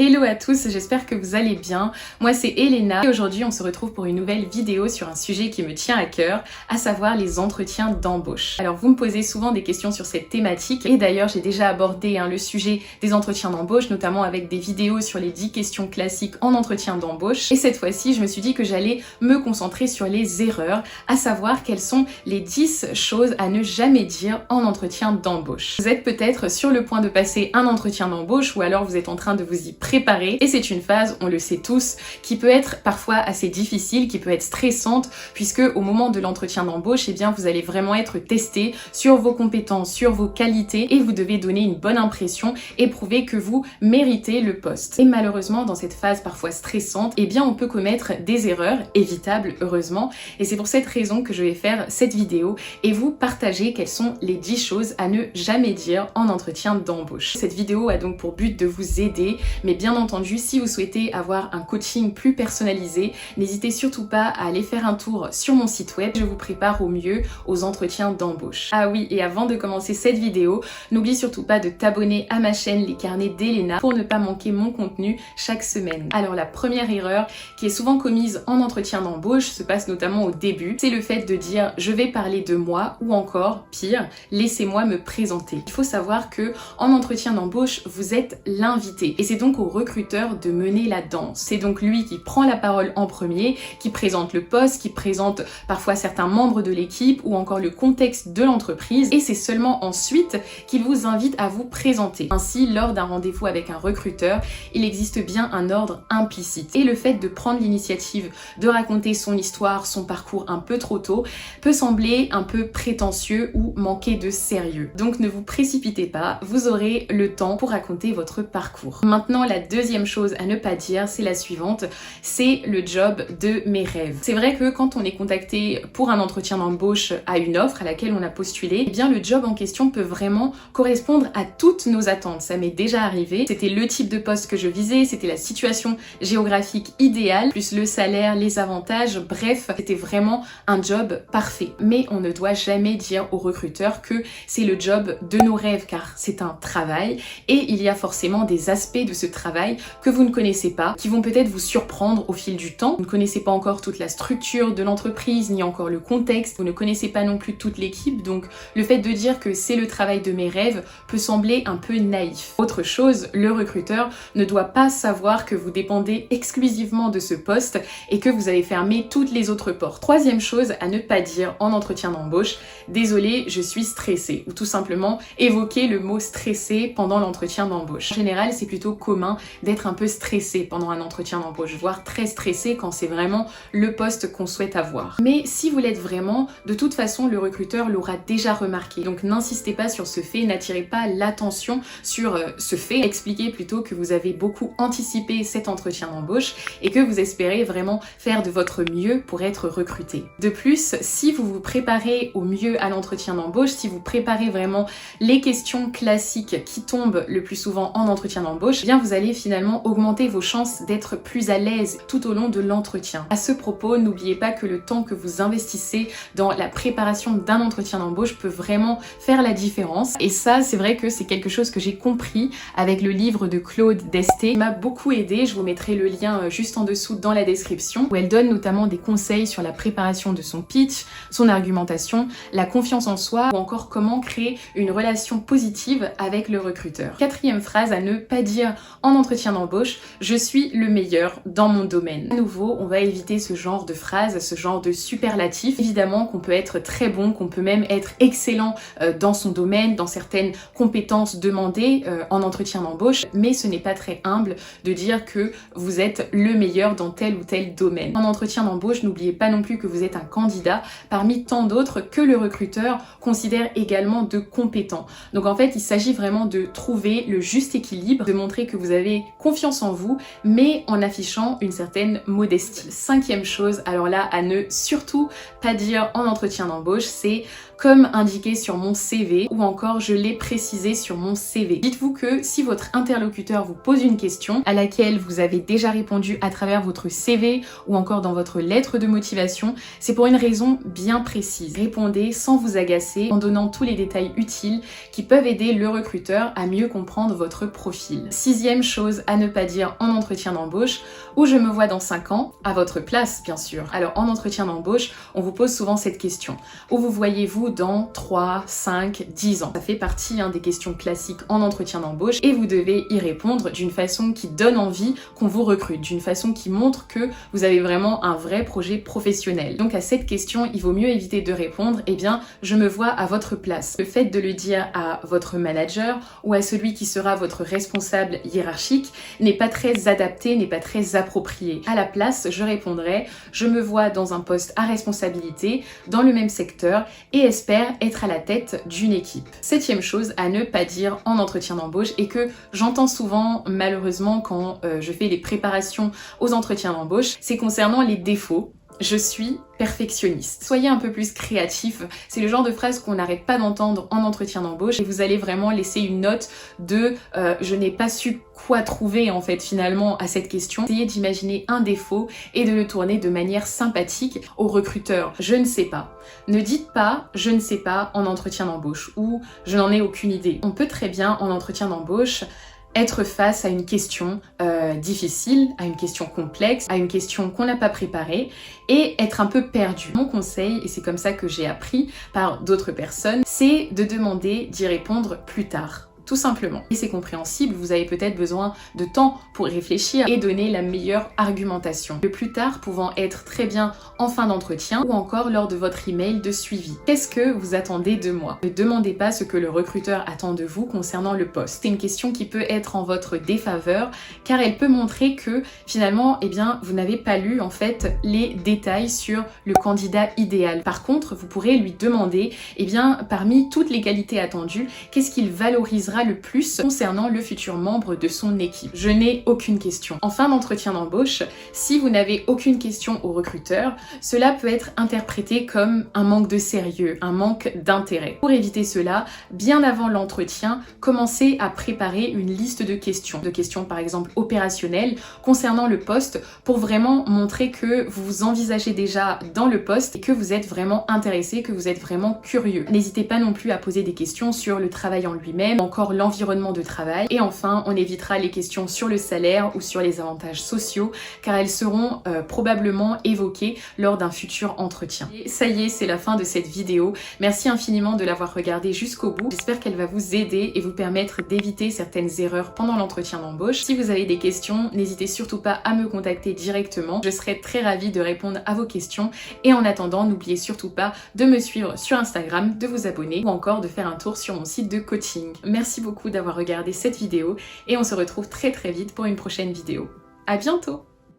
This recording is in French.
Hello à tous, j'espère que vous allez bien. Moi c'est Elena et aujourd'hui on se retrouve pour une nouvelle vidéo sur un sujet qui me tient à cœur, à savoir les entretiens d'embauche. Alors vous me posez souvent des questions sur cette thématique et d'ailleurs j'ai déjà abordé le sujet des entretiens d'embauche, notamment avec des vidéos sur les 10 questions classiques en entretien d'embauche. Et cette fois-ci je me suis dit que j'allais me concentrer sur les erreurs, à savoir quelles sont les 10 choses à ne jamais dire en entretien d'embauche. Vous êtes peut-être sur le point de passer un entretien d'embauche ou alors vous êtes en train de vous y préparer et c'est une phase, on le sait tous, qui peut être parfois assez difficile, qui peut être stressante puisque au moment de l'entretien d'embauche, eh bien vous allez vraiment être testé sur vos compétences, sur vos qualités et vous devez donner une bonne impression et prouver que vous méritez le poste. Et malheureusement, dans cette phase parfois stressante, eh bien on peut commettre des erreurs, évitables heureusement, et c'est pour cette raison que je vais faire cette vidéo et vous partager quelles sont les 10 choses à ne jamais dire en entretien d'embauche. Cette vidéo a donc pour but de vous aider, mais bien entendu, si vous souhaitez avoir un coaching plus personnalisé, n'hésitez surtout pas à aller faire un tour sur mon site web. Je vous prépare au mieux aux entretiens d'embauche. Ah oui, et avant de commencer cette vidéo, n'oublie surtout pas de t'abonner à ma chaîne Les Carnets d'Elena pour ne pas manquer mon contenu chaque semaine. Alors la première erreur qui est souvent commise en entretien d'embauche se passe notamment au début, c'est le fait de dire je vais parler de moi ou encore, pire, laissez-moi me présenter. Il faut savoir que en entretien d'embauche, vous êtes l'invité et c'est donc au recruteur de mener la danse. C'est donc lui qui prend la parole en premier, qui présente le poste, qui présente parfois certains membres de l'équipe ou encore le contexte de l'entreprise et c'est seulement ensuite qu'il vous invite à vous présenter. Ainsi, lors d'un rendez-vous avec un recruteur, il existe bien un ordre implicite et le fait de prendre l'initiative de raconter son histoire, son parcours un peu trop tôt peut sembler un peu prétentieux ou manquer de sérieux. Donc ne vous précipitez pas, vous aurez le temps pour raconter votre parcours. Maintenant, la deuxième chose à ne pas dire, c'est la suivante, c'est le job de mes rêves. C'est vrai que quand on est contacté pour un entretien d'embauche à une offre à laquelle on a postulé, eh bien le job en question peut vraiment correspondre à toutes nos attentes. Ça m'est déjà arrivé, c'était le type de poste que je visais, c'était la situation géographique idéale, plus le salaire, les avantages, bref, c'était vraiment un job parfait. Mais on ne doit jamais dire au recruteur que c'est le job de nos rêves car c'est un travail et il y a forcément des aspects de ce travail que vous ne connaissez pas, qui vont peut-être vous surprendre au fil du temps. Vous ne connaissez pas encore toute la structure de l'entreprise, ni encore le contexte, vous ne connaissez pas non plus toute l'équipe, donc le fait de dire que c'est le travail de mes rêves peut sembler un peu naïf. Autre chose, le recruteur ne doit pas savoir que vous dépendez exclusivement de ce poste et que vous avez fermé toutes les autres portes. Troisième chose à ne pas dire en entretien d'embauche, désolé, je suis stressée, ou tout simplement évoquer le mot stressé pendant l'entretien d'embauche. En général, c'est plutôt commun d'être un peu stressé pendant un entretien d'embauche, voire très stressé quand c'est vraiment le poste qu'on souhaite avoir. Mais si vous l'êtes vraiment, de toute façon, le recruteur l'aura déjà remarqué. Donc n'insistez pas sur ce fait, n'attirez pas l'attention sur ce fait. Expliquez plutôt que vous avez beaucoup anticipé cet entretien d'embauche et que vous espérez vraiment faire de votre mieux pour être recruté. De plus, si vous vous préparez au mieux à l'entretien d'embauche, si vous préparez vraiment les questions classiques qui tombent le plus souvent en entretien d'embauche, eh bien vous allez finalement augmenter vos chances d'être plus à l'aise tout au long de l'entretien. À ce propos, n'oubliez pas que le temps que vous investissez dans la préparation d'un entretien d'embauche peut vraiment faire la différence. Et ça, c'est vrai que c'est quelque chose que j'ai compris avec le livre de Claude Desté. Il m'a beaucoup aidé, je vous mettrai le lien juste en dessous dans la description, où elle donne notamment des conseils sur la préparation de son pitch, son argumentation, la confiance en soi ou encore comment créer une relation positive avec le recruteur. Quatrième phrase à ne pas dire en entretien d'embauche, je suis le meilleur dans mon domaine. À nouveau, on va éviter ce genre de phrase, ce genre de superlatif. Évidemment qu'on peut être très bon, qu'on peut même être excellent dans son domaine, dans certaines compétences demandées en entretien d'embauche, mais ce n'est pas très humble de dire que vous êtes le meilleur dans tel ou tel domaine. En entretien d'embauche, n'oubliez pas non plus que vous êtes un candidat parmi tant d'autres que le recruteur considère également de compétents. Donc en fait, il s'agit vraiment de trouver le juste équilibre, de montrer que vous avez confiance en vous, mais en affichant une certaine modestie. Cinquième chose, alors là, à ne surtout pas dire en entretien d'embauche, c'est comme indiqué sur mon CV ou encore je l'ai précisé sur mon CV. Dites-vous que si votre interlocuteur vous pose une question à laquelle vous avez déjà répondu à travers votre CV ou encore dans votre lettre de motivation, c'est pour une raison bien précise. Répondez sans vous agacer en donnant tous les détails utiles qui peuvent aider le recruteur à mieux comprendre votre profil. Sixième chose à ne pas dire en entretien d'embauche, où je me vois dans 5 ans, à votre place bien sûr. Alors en entretien d'embauche, on vous pose souvent cette question. Où vous voyez-vous dans 3, 5, 10 ans? Ça fait partie des questions classiques en entretien d'embauche et vous devez y répondre d'une façon qui donne envie qu'on vous recrute, d'une façon qui montre que vous avez vraiment un vrai projet professionnel. Donc à cette question, il vaut mieux éviter de répondre, eh bien, je me vois à votre place. Le fait de le dire à votre manager ou à celui qui sera votre responsable hiérarchique n'est pas très adapté, n'est pas très approprié. À la place, je répondrai, je me vois dans un poste à responsabilité, dans le même secteur et espère être à la tête d'une équipe. Septième chose à ne pas dire en entretien d'embauche et que j'entends souvent malheureusement quand je fais les préparations aux entretiens d'embauche, c'est concernant les défauts. Je suis perfectionniste. Soyez un peu plus créatif. C'est le genre de phrase qu'on n'arrête pas d'entendre en entretien d'embauche et vous allez vraiment laisser une note de je n'ai pas su quoi trouver en fait finalement à cette question. Essayez d'imaginer un défaut et de le tourner de manière sympathique au recruteur. Je ne sais pas. Ne dites pas je ne sais pas en entretien d'embauche ou je n'en ai aucune idée. On peut très bien en entretien d'embauche être face à une question difficile, à une question complexe, à une question qu'on n'a pas préparée et être un peu perdu. Mon conseil, et c'est comme ça que j'ai appris par d'autres personnes, c'est de demander d'y répondre plus tard. Tout simplement. Et c'est compréhensible, vous avez peut-être besoin de temps pour réfléchir et donner la meilleure argumentation. Le plus tard pouvant être très bien en fin d'entretien ou encore lors de votre email de suivi. Qu'est-ce que vous attendez de moi? Ne demandez pas ce que le recruteur attend de vous concernant le poste. C'est une question qui peut être en votre défaveur car elle peut montrer que finalement, eh bien, vous n'avez pas lu en fait les détails sur le candidat idéal. Par contre, vous pourrez lui demander, eh bien, parmi toutes les qualités attendues, qu'est-ce qu'il valorisera le plus concernant le futur membre de son équipe. Je n'ai aucune question. En fin d'entretien d'embauche, si vous n'avez aucune question au recruteur, cela peut être interprété comme un manque de sérieux, un manque d'intérêt. Pour éviter cela, bien avant l'entretien, commencez à préparer une liste de questions par exemple opérationnelles concernant le poste pour vraiment montrer que vous vous envisagez déjà dans le poste et que vous êtes vraiment intéressé, que vous êtes vraiment curieux. N'hésitez pas non plus à poser des questions sur le travail en lui-même, encore l'environnement de travail et enfin on évitera les questions sur le salaire ou sur les avantages sociaux car elles seront probablement évoquées lors d'un futur entretien. Et ça y est, c'est la fin de cette vidéo. Merci infiniment de l'avoir regardée jusqu'au bout. J'espère qu'elle va vous aider et vous permettre d'éviter certaines erreurs pendant l'entretien d'embauche. Si vous avez des questions, n'hésitez surtout pas à me contacter directement. Je serai très ravie de répondre à vos questions et en attendant, n'oubliez surtout pas de me suivre sur Instagram, de vous abonner ou encore de faire un tour sur mon site de coaching. Merci beaucoup d'avoir regardé cette vidéo et on se retrouve très vite pour une prochaine vidéo. À bientôt!